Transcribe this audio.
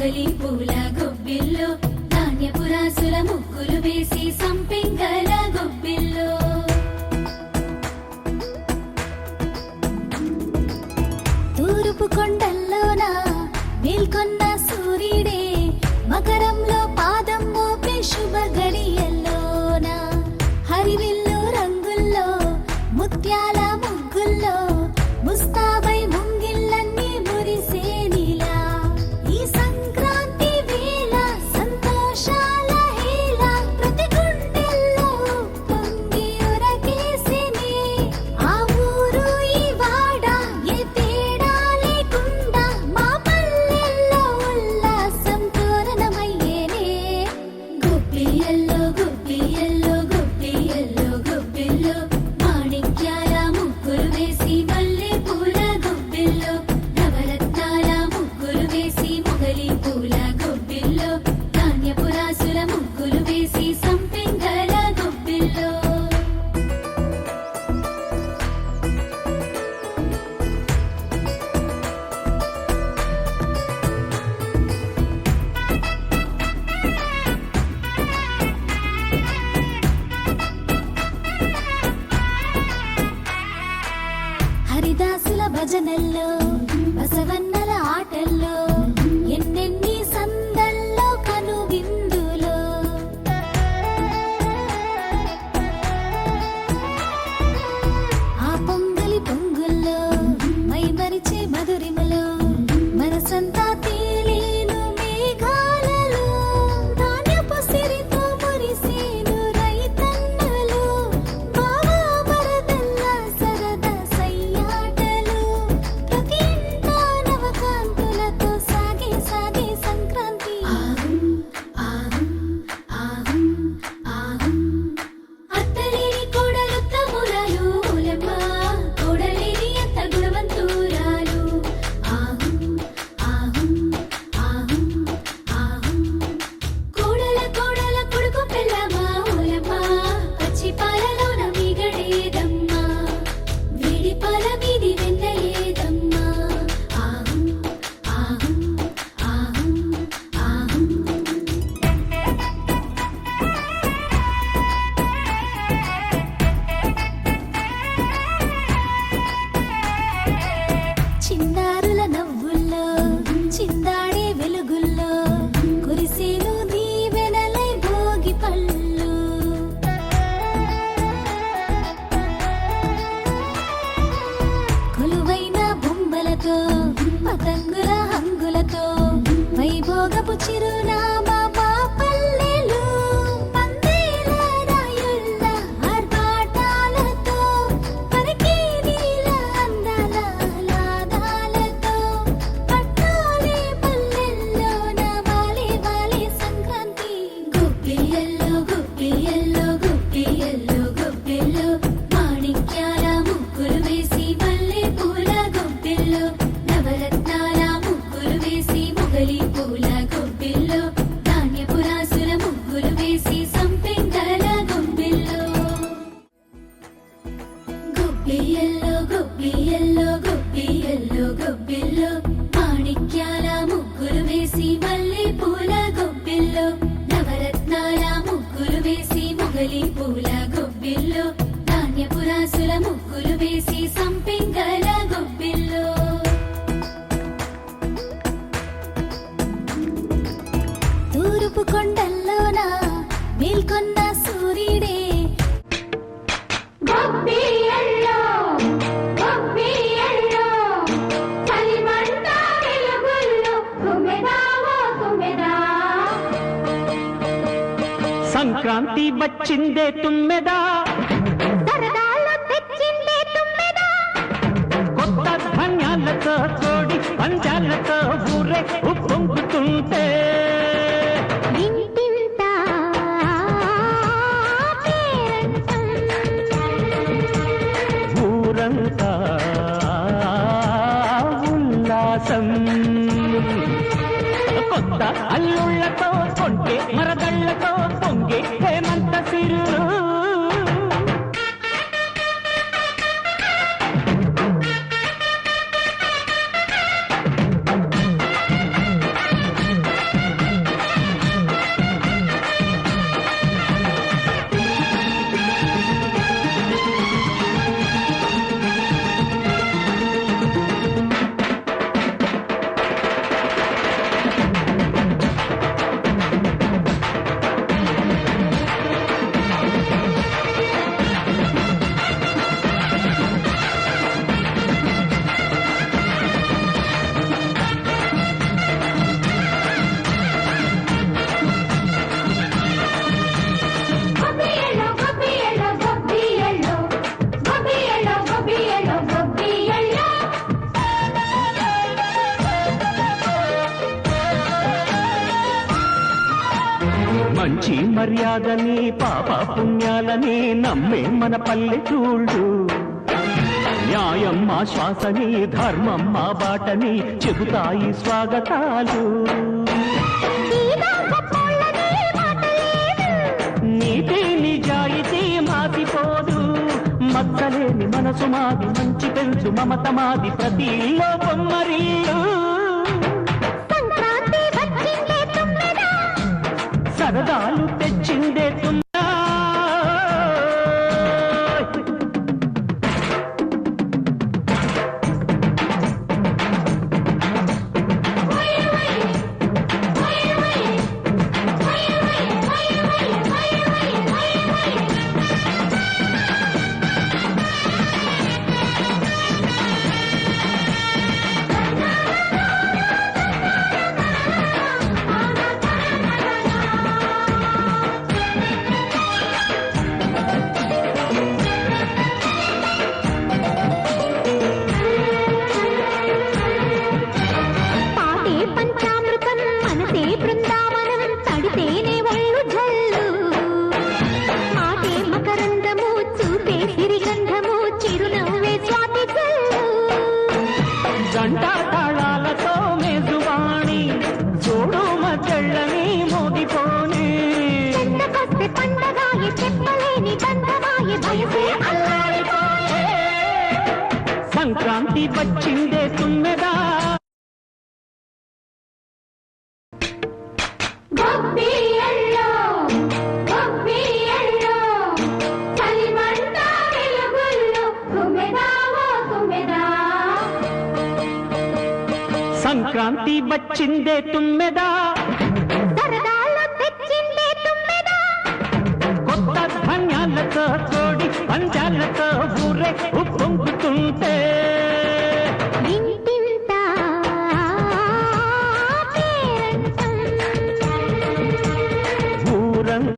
మొగలి పూల గొబ్బిల్లో ధాన్యపు రాసుల ముగ్గులు వేసి సంపెంగల గొబ్బిల్లో తూర్పు కొండల్లోన మేల్కొన్న సూర్యుడే మకరంలో పాదం మోపే శుభ గడియల్లోన హరివిల్లు రంగుల్లో ముత్యాల ముగ్గుల్లో ముస్తాబై ముంగిళ్ళన్నీ మురిసేనిలా ఈ సంక్రాంతి వేళ సంతోషాల హేళ ప్రతి గుండెల్లో పొంగి ఉరకేసిని ఆ ఊరు ఈ వాడ ఏ తేడా లేకుండా మా పల్లెల్లో ఉల్లాసం తోరణమయ్యేనే గొబ్బియ్యల్లో గొబ్బియ్యల్లో గొబ్బియ్యల్లో గొబ్బిల్లో మాణిక్యాల ముగ్గులు వేసి మల్లె పూల గొబ్బిల్లో నవరత్నాల ముగ్గులు వేసి మొగలి పూల గొబ్బిల్లో ధాన్యపు రాసుల ముగ్గులు వేసి సంపెంగల గొబ్బిల్లో హరిదాసుల భజనల్లో బసవన్నల ఆటల్లో ఎన్నెన్ని సందల్లో కను విందులో ఆ పొంగలి పొంగుల్లో మైమరిచే మధురిమలో మనసంతా తేలేను మేఘాలలో ధాన్యపు సిరితో మురిసేను రైతన్నలు బావా వరదల్ల సరదా సయ్యాటలు ప్రతి ఇంటా నవకాంతులతో సాగే సాగే సంక్రాంతి ఆహుం ఆహుం ఆహుం ఆహుం అత్తలేని కోడలు తమ్మురాలు ఓలమ్మ కోడలేని అత్త గుణవంతురాలు ఆహుం ఆహుం ఆహుం ఆహుం కోడల కోడల కొడుకు పెళ్ళమ్మ ఓలమ్మ పచ్చి పాలలోన మిగడేదమ్మ వేడి పాల మీది వెన్నయేదమ్మ ఆహుం ఆహుం ఆహుం ఆహుం చిన్నారుల నవ్వుల్లో చిందాడే వెలుగుల్లో కురిసేను దీవెనలై భోగి పళ్ళు కొలువైన బొమ్మలతో పతంగుల హంగులతో వైభోగపు చిరునామా మా పల్లెలు పందేల రాయుళ్ళ ఆర్భాటాలతో పలికే నీల అందాల ఆహ్లాదాలతో పట్టాలే పల్లెల్లోన వాలే వాలే సంక్రాంతి గొబ్బియ్యల్లో గొబ్బియ్యల్లో గొబ్బియ్యల్లో గొబ్బిల్లో మాణిక్యాల ముగ్గులు వేసి మల్లె పూల గొబ్బిల్లో నవరత్నాల ముగ్గులు వేసి మొగలి పూల గొబ్బిల్లో ధాన్యపు రాసుల ముగ్గులు వేసి సంపెంగల గొబ్బిల్లో గొబ్బియ్యల్లో గొబ్బియ్యల్లో గొబ్బియ్యల్లో గొబ్బిల్లో మాణిక్యాల ముగ్గులు వేసి మల్లె పూల గొబ్బిల్లో నవరత్నాల ముగ్గులు వేసి మొగలి పూల గొబ్బిల్లో ధాన్యపు రాసుల ముగ్గులు వేసి సంపెంగల గొబ్బిల్లో తూర్పు కొండల్లోన మేల్కొన్న సూర్యుడే గొబ్బియ్యల్లో గొబ్బియ్యల్లో చలిమంట వెలుగుల్లో తుమ్మెదావో తుమ్మెదా సంక్రాంతి వచ్చిందే తుమ్మెదా సరదాలు తెచ్చిందే తుమ్మెదా కొత్త ధాన్యాలతో కోడి పంజాలతో ఊరే ఉప్పొంగుతుంటే ఇంటింటా పేరంటం ఊరంతా ఉల్లాసం కొత్త అల్లుళ్ళతో కొంటే మరదళ్ళతో పొంగే హేమంత సిరులు మంచి మర్యాదని పాప పుణ్యాలని నమ్మే మన పల్లెటూళ్ళు న్యాయం మా శ్వాసని ధర్మం మా బాటని చెబుతాయి స్వాగతాలు నీతి నిజాయితీ మాసిపోదు మచ్చలేని మనసు మాది మంచి పెంచు మమత మాది ప్రతి ఇల్లో బొమ్మరిల్లు సరదాలు తెచ్చిందే తుమ్మెదా గంటా తాళాలతో మేజువాణి చూడు మధ్యళ్ళని మోగిపోని సంక్రాంతి వచ్చిందే తుమ్మెదా సంక్రాంతి వచ్చిందే తుమ్మెదా కొత్త ధాన్యాలతో కోడి పంచాలతో ఊరే ఉప్పొంగుతుంటే